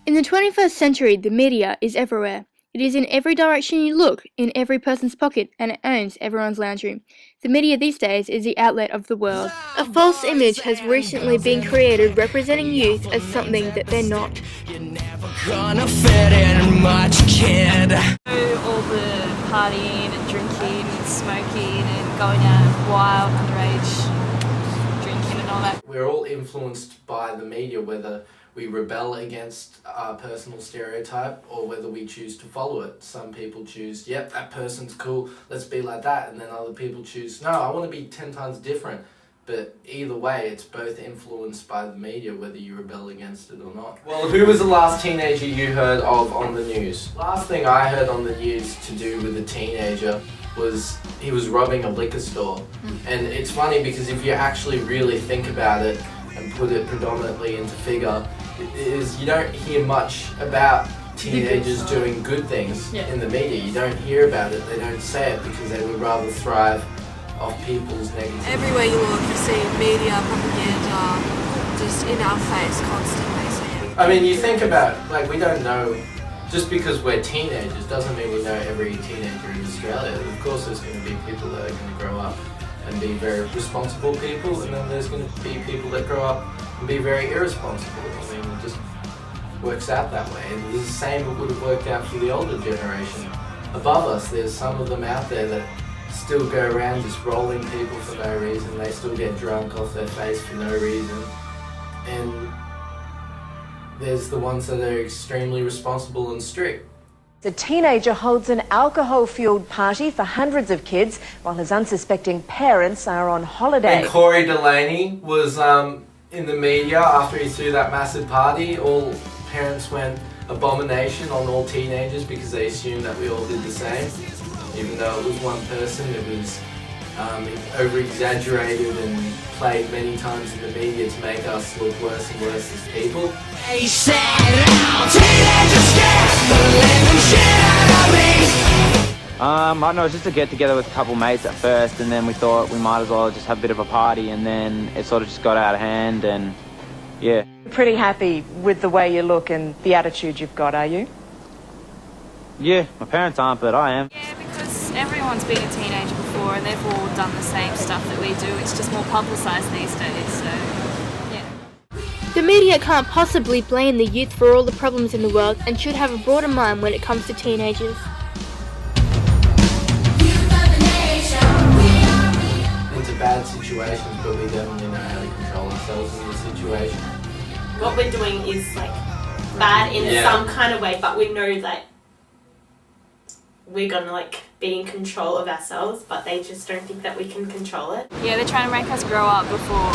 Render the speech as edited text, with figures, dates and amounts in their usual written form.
In the 21st century, the media is everywhere. It is in every direction you look, in every person's pocket, and it owns everyone's lounge room. The media these days is the outlet of the world. A false image has recently been created representing youth as something that they're not. You're never gonna fit in much, kid. All the partying and drinking and smoking and going out wild, underage drinking and all that. We're all influenced by the media, whether we rebel against our personal stereotype or whether we choose to follow it. Some people choose, yep, that person's cool, let's be like that, and then other people choose, no, I want to be 10 times different. But either way, it's both influenced by the media, whether you rebel against it or not. Well, who was the last teenager you heard of on the news? Last thing I heard on the news to do with a teenager was he was robbing a liquor store. And it's funny because if you actually really think about it and put it predominantly into figure, is you don't hear much about teenagers doing good things in the media. You don't hear about it, they don't say it because they would rather thrive off people's negativity. Everywhere you look, you see media, propaganda, just in our face constantly. So yeah. I mean, you think about, like, we don't know, just because we're teenagers doesn't mean we know every teenager in Australia. Of course there's going to be people that are going to grow up and be very responsible people, and then there's going to be people that grow up and be very irresponsible. I mean, it just works out that way. And it's the same it would have worked out for the older generation. Above us, there's some of them out there that still go around just rolling people for no reason. They still get drunk off their face for no reason. And there's the ones that are extremely responsible and strict. A teenager holds an alcohol-fueled party for hundreds of kids while his unsuspecting parents are on holiday. And Corey Delaney was in the media after he threw that massive party. All parents went abomination on all teenagers because they assumed that we all did the same. Even though it was one person, it was over-exaggerated and played many times in the media to make us look worse and worse as people. They said, "Oh, teenagers scared the living shit out of me." I don't know, it was just a get together with a couple mates at first, and then we thought we might as well just have a bit of a party, and then it sort of just got out of hand, and yeah. Pretty happy with the way you look and the attitude you've got, are you? Yeah, my parents aren't, but I am. Yeah, because everyone's been a teenager before and they've all done the same stuff that we do. It's just more publicised these days, so yeah. The media can't possibly blame the youth for all the problems in the world and should have a broader mind when it comes to teenagers. Into bad situations, but we definitely know how to control ourselves in the situation. What we're doing is like bad in some kind of way, but we know that we're gonna like be in control of ourselves, but they just don't think that we can control it. Yeah, they're trying to make us grow up before